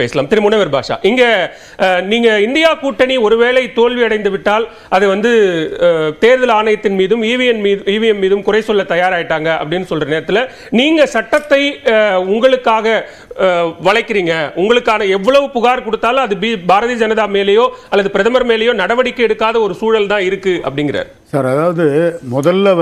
பேசலாம். திரு முனவர் பாஷா, இங்க நீங்க இந்தியா கூட்டணி ஒருவேளை தோல்வி அடைந்து விட்டால் அது தேர்தல் ஆணையத்தின் மீதும் இவிஎம் மீதும் குறை சொல்ல தயாராயிட்டாங்க அப்படின்னு சொல்ற நேரத்தில் நீங்க சட்டத்தை உங்களுக்காக வளைக்கிறீங்க. உங்களுக்கான எவ்வளவு புகார் கொடுத்தாலும் அது பாரதிய ஜனதா மேலேயோ அல்லது பிரதமர் மேலேயோ நடவடிக்கை எடுக்காத ஒரு சூழல் தான் இருக்கு அப்படிங்கிறார் சார். அதாவது முதல்ல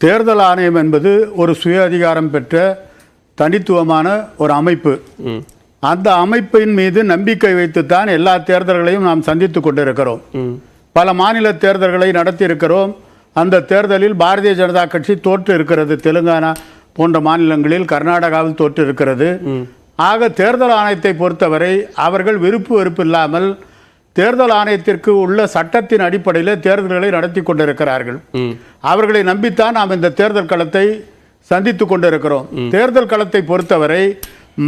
தேர்தல் ஆணையம் என்பது ஒரு சுய அதிகாரம் பெற்ற தனித்துவமான ஒரு அமைப்பு. அந்த அமைப்பின் மீது நம்பிக்கை வைத்துத்தான் எல்லா தேர்தல்களையும் நாம் சந்தித்து கொண்டிருக்கிறோம். பல மாநில தேர்தல்களை நடத்தி இருக்கிறோம். அந்த தேர்தலில் பாரதிய ஜனதா கட்சி தோற்று இருக்கிறது. தெலுங்கானா போன்ற மாநிலங்களில், கர்நாடகாவில் தோற்று இருக்கிறது. ஆக தேர்தல் ஆணையத்தை பொறுத்தவரை அவர்கள் விருப்பு வெறுப்பு இல்லாமல் தேர்தல் ஆணையத்திற்கு உள்ள சட்டத்தின் அடிப்படையில் தேர்தல்களை நடத்தி கொண்டிருக்கிறார்கள். அவர்களை நம்பித்தான் நாம் இந்த தேர்தல் களத்தை சந்தித்து கொண்டிருக்கிறோம். தேர்தல் களத்தை பொறுத்தவரை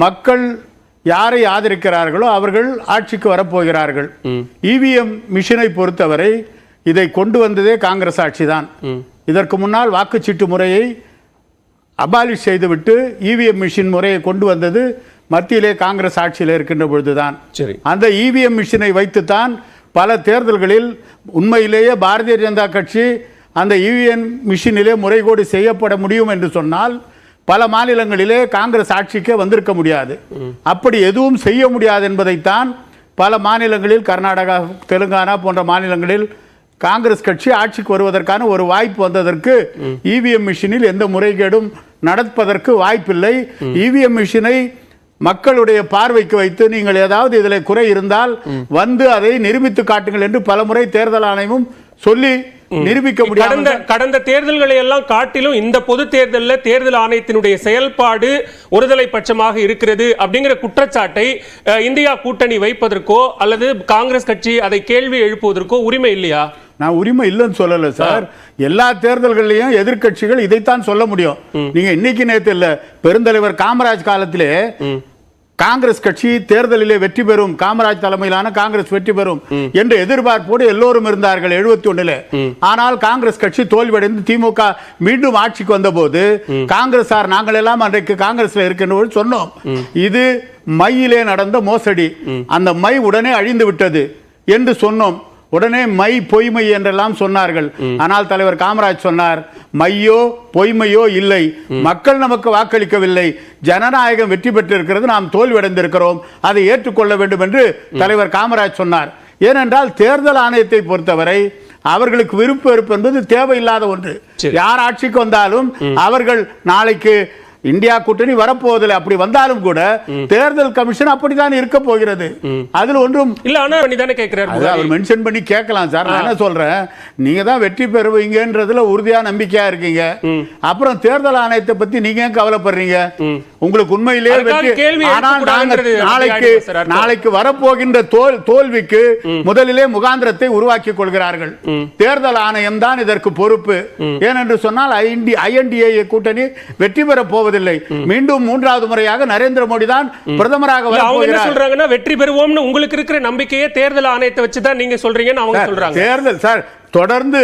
மக்கள் யாரை ஆதரிக்கிறார்களோ அவர்கள் ஆட்சிக்கு வரப்போகிறார்கள். இவிஎம் மிஷினை பொறுத்தவரை இதை கொண்டு வந்ததே காங்கிரஸ் ஆட்சி தான். இதற்கு முன்னால் வாக்குச்சீட்டு முறையை அபாலிஷ் செய்துவிட்டு இவிஎம் மிஷின் முறையை கொண்டு வந்தது மத்தியிலே காங்கிரஸ் ஆட்சியில் இருக்கின்ற பொழுதுதான். அந்த இவிஎம் மிஷினை வைத்துத்தான் பல தேர்தல்களில் உண்மையிலேயே பாரதிய ஜனதா கட்சி அந்த இவிஎம் மிஷினிலே முறைகேடு செய்யப்பட முடியும் என்று சொன்னால் பல மாநிலங்களிலே காங்கிரஸ் ஆட்சிக்கே வந்திருக்க முடியாது. அப்படி எதுவும் செய்ய முடியாது என்பதைத்தான் பல மாநிலங்களில், கர்நாடகா, தெலுங்கானா போன்ற மாநிலங்களில் காங்கிரஸ் கட்சி ஆட்சிக்கு வருவதற்கான ஒரு வாய்ப்பு வந்ததற்கு இவிஎம் மிஷினில் எந்த முறைகேடும் நடப்பதற்கு வாய்ப்பில்லை. இவிஎம் மிஷினை மக்களுடைய பார்வைக்கு வைத்து நீங்கள் ஏதாவது இதில் குறை இருந்தால் வந்து அதை நிரூபித்து காட்டுங்கள் என்று பலமுறை தேர்தல் ஆணையமும் சொல்லி நிரூபிக்க முடியாது. கடந்த தேர்தல்களை எல்லாம் காட்டிலும் இந்த பொது தேர்தலில் தேர்தல் ஆணையத்தினுடைய செயல்பாடு ஒருதலை பட்சமாக இருக்கிறது அப்படிங்கிற குற்றச்சாட்டை இந்தியா கூட்டணி வைப்பதற்கோ அல்லது காங்கிரஸ் கட்சி அதை கேள்வி எழுப்புவதற்கோ உரிமை இல்லையா? நான் உரிமை இல்லைன்னு சொல்லல சார். எல்லா தேர்தல்களையும் எதிர்கட்சிகள் இதைத்தான் சொல்ல முடியும். நீங்க இன்னைக்கு நேற்று இல்ல, பெருந்தலைவர் காமராஜ் காலத்திலே காங்கிரஸ் கட்சி தேர்தலிலே வெற்றி பெறும், காமராஜ் தலைமையிலான காங்கிரஸ் வெற்றி பெறும் என்று எதிர்பார்ப்போடு எல்லோரும் இருந்தார்கள் 71. ஆனால் காங்கிரஸ் கட்சி தோல்வியடைந்து திமுக மீண்டும் ஆட்சிக்கு வந்த போது காங்கிரசார் நாங்கள் எல்லாம் அன்றைக்கு காங்கிரஸ்ல இருக்கின்ற சொன்னோம், இது மையிலே நடந்த மோசடி, அந்த மை உடனே அழிந்து விட்டது என்று சொன்னோம். உடனே மை பொய்மை என்றெல்லாம் சொன்னார்கள். ஆனால் தலைவர் காமராஜ் சொன்னார், மையோ பொய்மையோ இல்லை, மக்கள் நமக்கு வாக்களிக்கவில்லை, ஜனநாயகம் வெற்றி பெற்றிருக்கிறது, நாம் தோல்வியடைந்திருக்கிறோம், அதை ஏற்றுக்கொள்ள வேண்டும் என்று தலைவர் காமராஜ் சொன்னார். ஏனென்றால் தேர்தல் ஆணையத்தை பொறுத்தவரை அவர்களுக்கு விருப்பு வெறுப்பு என்பது தேவையில்லாத ஒன்று. யார் ஆட்சிக்கு வந்தாலும் அவர்கள் நாளைக்கு இந்தியா கூட்டணி வரப்போவதில்லை. அப்படி வந்தாலும் கூட தேர்தல் கமிஷன் அப்படித்தான் இருக்க போகிறது. அதில் ஒன்றும் இல்ல. ஆனா பண்ணிதானே கேட்கிறார், அவர் மென்ஷன் பண்ணி கேட்கலாம் சார். நான் என்ன சொல்றேன், நீங்க தான் வெற்றி பெறுவீங்கன்றதுல உறுதியா நம்பிக்கையா இருக்கீங்க. அப்புறம் தேர்தல் ஆணையத்தை பத்தி நீங்க ஏன் கவலைப்படுறீங்க? உங்களுக்கு உண்மையிலேயே நாளைக்கு வரப்போகின்ற தோல்விக்கு முதலிலே முகாந்திரத்தை உருவாக்கி கொள்கிறார்கள். தேர்தல் ஆணையம் தான் இதற்கு பொறுப்பு. ஏனென்று சொன்னால் ஐஎன்டிஏ கூட்டணி வெற்றி பெற போவதில்லை. மீண்டும் மூன்றாவது முறையாக நரேந்திர மோடி தான் பிரதமராக சொல்றாங்கன்னா வெற்றி பெறுவோம்னு உங்களுக்கு இருக்கிற நம்பிக்கையே தேர்தல் ஆணையத்தை வச்சு தான் நீங்க சொல்றீங்கன்னு அவங்க சொல்றாங்க. தேர்தல் சார் தொடர்ந்து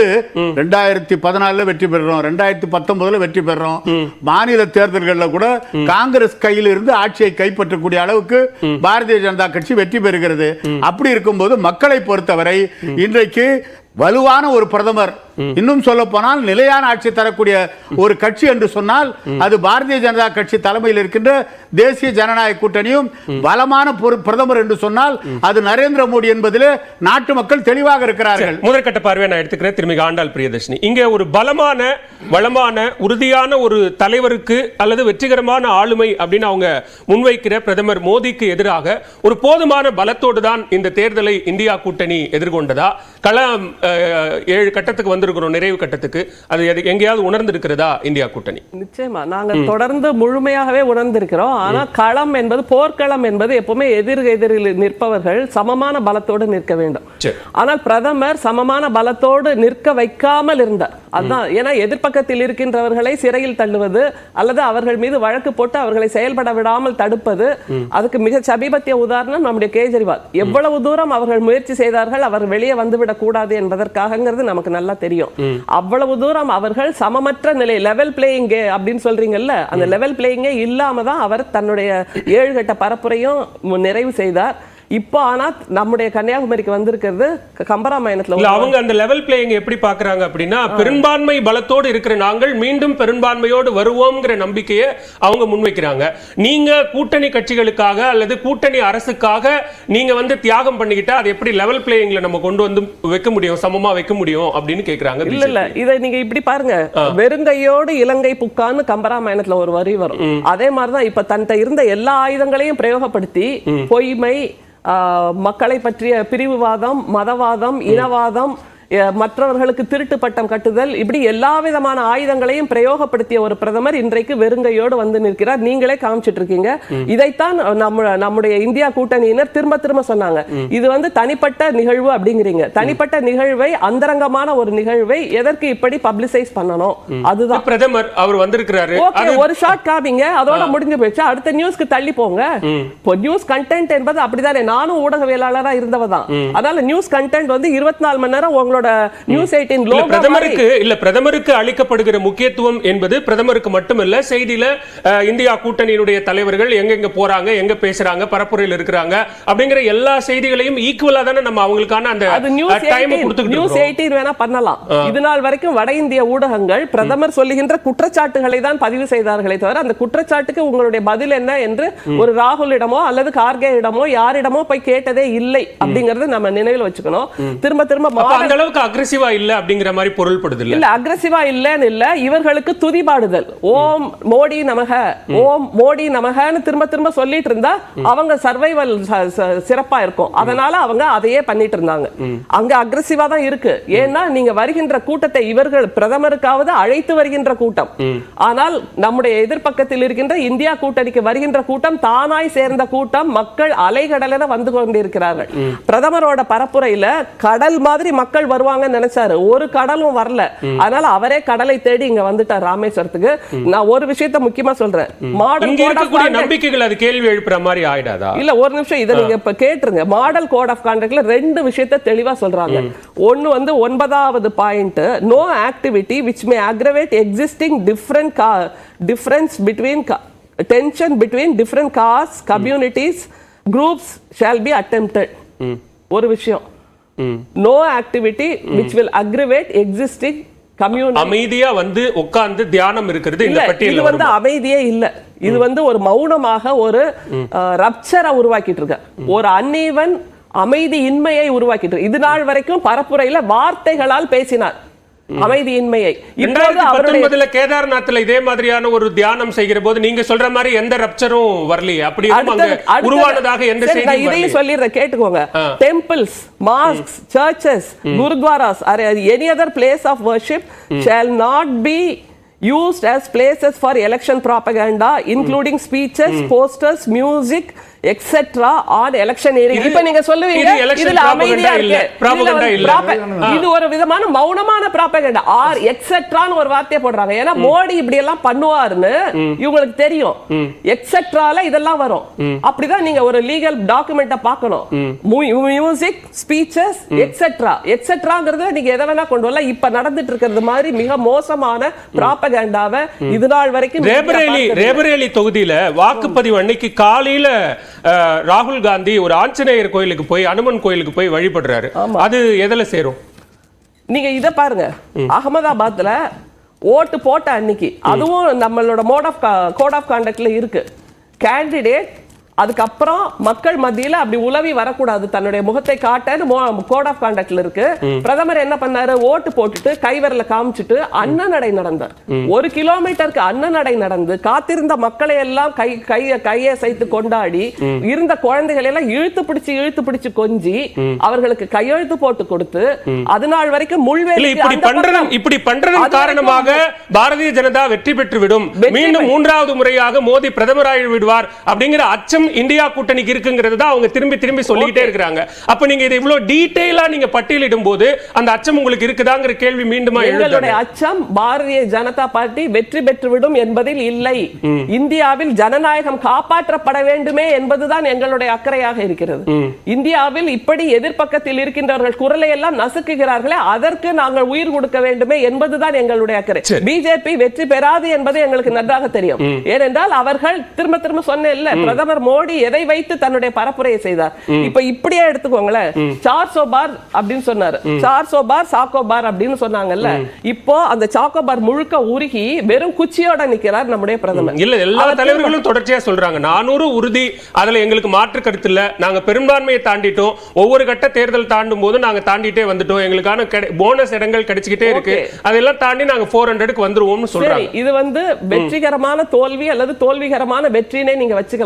2014 வெற்றி பெறுறோம், 2019 வெற்றி பெறுறோம். மாநில தேர்தல்களில் கூட காங்கிரஸ் கையில் இருந்து ஆட்சியை கைப்பற்றக்கூடிய அளவுக்கு பாரதிய ஜனதா கட்சி வெற்றி பெறுகிறது. அப்படி இருக்கும்போது மக்களை பொறுத்தவரை இன்றைக்கு வலுவான ஒரு பிரதமர், இன்னும் சொல்ல போனால் நிலையான ஆட்சி தரக்கூடிய ஒரு கட்சி என்று சொன்னால் அது பாரதிய ஜனதா கட்சி தலைமையில் இருக்கின்ற தேசிய ஜனநாயக கூட்டணியும், பலமான பிரதமர் என்று சொன்னால் அது நரேந்திர மோடி என்பதிலே நாட்டு மக்கள் தெளிவாக இருக்கிறார்கள். முதற்கட்ட பார்வை நான் எடுத்துக்கிறேன். திருமிகு ஆண்டாள் பிரியதர்ஷினி, இங்கே ஒரு பலமான வளமான உறுதியான ஒரு தலைவருக்கு அல்லது வெற்றிகரமான ஆளுமை அப்படின்னு அவங்க முன்வைக்கிற பிரதமர் மோடிக்கு எதிராக ஒரு போதுமான பலத்தோடு தான் இந்த தேர்தலை இந்தியா கூட்டணி எதிர்கொண்டதா? களம் 7 கட்டத்துக்கு வந்திருக்கிறோம், நிறைவு கட்டத்துக்கு. அது எங்கேயாவது உணர்ந்திருக்கிறதா இந்தியா கூட்டணி? நிச்சயமா நாங்க தொடர்ந்து முழுமையாகவே உணர்ந்திருக்கிறோம். ஆனா களம் என்பது, போர்க்களம் என்பது எப்பவுமே எதிரில் நிற்பவர்கள் சமமான பலத்தோடு நிற்க வேண்டும். ஆனால் பிரதமர் சமமான பலத்தோடு நிற்க வைக்காமல் இருந்தார். அதுதான். ஏன்னா எதிர்பக்கத்தில் இருக்கின்றவர்களை சிறையில் தள்ளுவது அல்லது அவர்கள் மீது வழக்கு போட்டு அவர்களை செயல்பட விடாமல் தடுப்பது, அதுக்கு மிக சமீபத்திய உதாரணம் நம்முடைய கேஜ்ரிவால். எவ்வளவு தூரம் அவர்கள் முயற்சி செய்தார்கள் அவர் வெளியே வந்துவிடக் கூடாது என்பதற்காக நமக்கு நல்லா தெரியும். தெரியும். அவ்வளவு தூரம் அவர்கள் சமமற்ற நிலை, லெவல் பிளேயிங் அப்படின்னு சொல்றீங்கல்ல, அந்த லெவல் பிளேயிங்கே இல்லாம தான் அவர் தன்னுடைய 7 கட்ட பரப்புரையும் நிறைவு செய்தார். இப்போ ஆனா நம்முடைய கன்னியாகுமரிக்கு வந்திருக்கிறது கம்பராமாயணத்துல அவங்க அந்த லெவல் பிளேயிங் எப்படி பாக்குறாங்க அப்படின்னா, பெரும்பான்மை பலத்தோடு இருக்கிற நாங்கள் மீண்டும் பெரும்பான்மையோடு வருவோம்ங்கிற நம்பிக்கையை அவங்க முன்வைக்கிறாங்க. நீங்க கூட்டணி கட்சிகளுக்காக அல்லது கூட்டணி அரசுக்காக நீங்க வந்து தியாகம் பண்ணிக்கிட்டா அது எப்படி லெவல் பிளேயிங்ல நம்ம கொண்டு வந்து வைக்க முடியும், சமமா வைக்க முடியும் அப்படின்னு கேக்குறாங்க. இல்ல இதை நீங்க இப்படி பாருங்க, வெறுங்கையோடு இலங்கை புக்கான்னு கம்பராமாயணத்துல ஒரு வரி வரும். அதே மாதிரிதான் இப்ப தன்கிட்ட இருந்த எல்லா ஆயுதங்களையும் பிரயோகப்படுத்தி பொய்மை, மக்களை பற்றிய பிரிவுவாதம், மதவாதம், இனவாதம், மற்றவர்களுக்கு திருட்டு பட்டம் கட்டுதல், இப்படி எல்லா விதமான ஆயுதங்களையும் பிரயோகப்படுத்திய ஒரு பிரதமர் இன்றைக்கு வெறுங்கையோடு வந்து நிற்கிறார். நீங்களே காமிச்சிட்டு இருக்கீங்க. இதைத்தான் நம்முடைய இந்தியா கூட்டணியினர் திரும்ப திரும்ப சொன்னாங்க. இது வந்து தனிப்பட்ட நிகழ்வு அப்படிங்கிறீங்க. தனிப்பட்ட நிகழ்வை, அந்தரங்கமான ஒரு நிகழ்வை எதற்கு இப்படி பப்ளிசைஸ் பண்ணணும்? அதுதான் பிரதமர் அவர் வந்திருக்கிறாரு. ஒரு ஷாட் காமிங்க, அதோட முடிஞ்சு போயிடுச்சு. அடுத்த நியூஸ்க்கு தள்ளி போங்க. நியூஸ் கண்டென்ட் என்பது அப்படிதானே. நானும் ஊடகவியலாளரா இருந்தவதான். அதனால நியூஸ் கண்டென்ட் வந்து 24 மணி நேரம் உங்களோட நியூஸ் 18 பிரதமருக்கு அளிக்கப்படுகிற முக்கியத்துவம் என்பது பிரதமருக்கு மட்டுமல்ல, செய்தியில இந்தியா கூட்டணியினுடைய தலைவர்கள் எங்க போறாங்க, எங்க பேசுறாங்க, பரப்புரையில் இருக்கிறாங்க அப்படிங்கிற எல்லா செய்திகளையும் ஈக்குவலா தானே நம்ம அவங்களுக்கான அந்த டைம் கொடுத்துக்கிட்டு நியூஸ் 18 வேணா பண்ணலாம். இது நாள் வரைக்கும் வட இந்திய ஊடகங்கள் பிரதமர் சொல்லுகின்ற குற்றச்சாட்டுகளை தான் பதிவு செய்தார்களே தவிர அந்த குற்றச்சாட்டுக்கு உங்களுடைய பதில் என்ன என்று ஒரு ராகுலிடமோ அல்லது கார்கே இடமோ யாரிடமோ போய் கேட்டதே இல்லை அப்படிங்கறத நம்ம நினைவில் வச்சுக்கணும். திரும்ப திரும்ப அக்ரெசிவா இல்ல அப்படிங்கிற மாதிரி பொருள்படுது. இல்ல அக்ரெசிவா இல்லன்னு இல்ல, இவர்களுக்கு துதிபாடுதல், ஓம் மோடி நமக, ஓம் மோடி நமகன்னு திரும்ப திரும்ப சொல்லிட்டு இருந்தா அவங்க சர்வைவல் சிறப்பா இருக்கும். அதனால அவங்க அதையே பண்ணிட்டு இருந்தாங்க. அங்க அக்ரெசிவா தான் இருக்கு. ஏன்னா நீங்க வருகின்ற கூட்டத்தை இவர்கள் பிரதமருக்காவது அழைத்து வருகின்ற கூட்டம். ஆனால் நம்முடைய எதிர்பக்கத்தில் இருக்கின்ற இந்தியா கூட்டணிக்கு வருகின்ற கூட்டம் தானாய் சேர்ந்த கூட்டம். மக்கள் அலைகடலென வந்து கொண்டிருக்கிறார்கள். பிரதமரோட பரப்புரையில கடல் மாதிரி மக்கள் வருவாங்கன்னு நினைச்சாரு. ஒரு கடலும் வரல. அதனால அவரே கடலை தேடி இங்க வந்துட்டார் ராமேஸ்வரத்துக்கு. நான் ஒரு விஷயத்தை முக்கியமா சொல்றேன். மாடல் கோட் ஆஃப் கான்டக்ட் நம்பிக்கைகள் அது கேள்வி எழுப்புற மாதிரி ஆயிடாதா? இல்ல ஒரு நிமிஷம் இத நீங்க இப்ப கேட்டுருங்க. மாடல் கோட் ஆஃப் கான்டக்ட்ல 2 விஷயத்தை தெளிவா சொல்றாங்க. ஒன்னு வந்து 9வது point, no activity which may aggravate existing difference between tension between different castes, communities, groups shall be attempted. ஒரு விஷயம், no activity which will aggravate existing community. அமைதியா வந்து உட்கார்ந்து தியானம் இருக்கிறது இந்த பட்டியல்ல. இது வந்து அமைதியே இல்ல. இது வந்து ஒரு மௌனமாக ஒரு ரப்சரை உருவாக்கிட்டு இருக்க, ஒரு அன்ஈவன் அமைதியின்மையை உருவாக்கிட்டு இருக்கு. இது நாள் வரைக்கும் பரப்புரையில வார்த்தைகளால் பேசினார் அமைதியின்மையை. 2019 கேதார்நாத்ல இதே மாதிரியான ஒரு தியானம் செய்கிற போது நீங்க சொல்ற மாதிரி எந்த ரப்சரும் வரலையே. அப்படி உருவானதாக எந்த செய்தியும் வரலையே. இதையும் சொல்லிடுறேன் கேட்டுக்கோங்க. Temples, mosques, churches, gurdwaras or any other place of worship shall not be used as places for election propaganda, including speeches, posters, music, etc. on election area. இப்ப நீங்க சொல்லுவீங்க இதுல அமைதியா இருக்கு, propaganda இல்ல, இது ஒரு விதமான மௌனமான propaganda or etc. ன்னு ஒரு வார்த்தை போடுறாங்க. ஏன்னா மோடி இப்படி எல்லாம் பண்ணுவாருன்னு இவங்களுக்கு தெரியும். etc.ல இதெல்லாம் வரும். அப்படிதான் நீங்க ஒரு லீகல் டாக்குமெண்ட்ட பார்க்கணும். Music, speeches, etc. etc.ங்கிறது நீங்க எதை வேணா கொண்டு வரலாம். இப்ப நடந்துட்டு இருக்கிறது மாதிரி மிக மோசமான propaganda-வை இது நாள் வரைக்கும் ரேபரேலி தொகுதியில வாக்குப்பதிவு அன்னைக்கு காலையில ராகுல் காந்தி ஒரு ஆஞ்சநேயர் கோயிலுக்கு போய், அனுமன் கோயிலுக்கு போய் வழிபடுறாரு. அது எதுல சேரும்? நீங்க இத பாருங்க. அகமதாபாத்ல ஓட்டு போட்ட அன்னைக்கு, அதுவும் நம்மளோட கோட் ஆஃப் கான்டக்ட்ல இருக்கு, கேண்டிடேட் அதுக்கப்புறம் மக்கள் மத்தியில அப்படி உலவி வரக்கூடாது, தன்னுடைய முகத்தை காட்டன்னு கோட் ஆஃப் கான்டக்ட்ல இருக்கு. பிரதமர் என்ன பண்ணாரு? ஓட்டு போட்டுட்டு கைவரல காமிச்சிட்டு அண்ணநடை நடந்தார். 1 கிலோமீட்டருக்கு அண்ணநடை நடந்து காத்திருந்த மக்களை எல்லாம் கையசைத்து கொண்டாடி, இருந்த குழந்தைகளை எல்லாம் இழுத்து பிடிச்சு கொஞ்சி அவர்களுக்கு கையெழுத்து போட்டு கொடுத்து, அதனால் வரைக்கும் முள்வேலி இப்படி பண்றதன் காரணமாக பாரதிய ஜனதா வெற்றி பெற்று விடும், மீண்டும் 3வது முறையாக மோடி பிரதமராகி விடுவார் அப்படிங்கிற அச்சம் அச்சம் இந்தியா கூட்டணிக்கு இருக்குங்கிறது தான் அவங்க திரும்பி திரும்பி சொல்லிக்கிட்டே இருக்கிறாங்க. அப்ப நீங்க இதை இவ்வளவு டீடைலா நீங்க பட்டியலிடும் போது அந்த அச்சம் உங்களுக்கு இருக்குதாங்கிற கேள்வி மீண்டுமா எங்களுடைய அச்சம் பாரதிய ஜனதா பார்ட்டி வெற்றி பெற்றுவிடும் என்பதில் இல்லை. இந்தியாவில் ஜனநாயகம் காப்பாற்றப்பட வேண்டுமே என்பதுதான் எங்களுடைய அக்கறையாக இருக்கிறது. இந்தியாவில் இப்படி எதிர்பக்கத்தில் இருக்கின்றவர்கள் குரலை எல்லாம் நசுக்குகிறார்களே, அதற்கு நாங்கள் உயிர் கொடுக்க வேண்டுமே என்பதுதான் எங்களுடைய அக்கறை. பிஜேபி வெற்றி பெறாது என்பது எங்களுக்கு நன்றாக தெரியும். ஏனென்றால் அவர்கள் திரும்ப திரும்ப சொன்னேன்ல, பிரதமர் மோடி எதை வைத்து தன்னுடைய பரப்புரையை செய்தார். இப்ப இப்படியே எடுத்துக்கோங்களேன், 400 பார் அப்படின்னு சொன்னாரு, 400 பார் சாக்கோ பார் அப்படின்னு சொன்னாங்கல்ல. இப்போ அந்த சாக்கோ பார் முழுக்க உருகி வெறும் குச்சியோட நிக்கிறார் நம்முடைய பிரதமர். இல்ல, எல்லா தலைவர்களும் தொடர்ச்சியா சொல்றாங்க 400 உறுதி, அதுல எங்களுக்கு மாற்று கருத்து இல்ல, நாங்க பெரும்பான்மையை தாண்டிட்டோம், ஒவ்வொரு கட்ட தேர்தல் தாண்டும் போது நாங்க தாண்டிட்டே வந்துட்டோம், எங்களுக்கான போனஸ் இடங்கள் கிடைச்சிக்கிட்டே இருக்கு, அதெல்லாம் தாண்டி நாங்க 400க்கு வந்துருவோம்னு சொல்றாங்க. இது வெற்றிகரமான தோல்வி அல்லது தோல்விகரமான வெற்றினே நீங்க வச்சுக்கலாம்.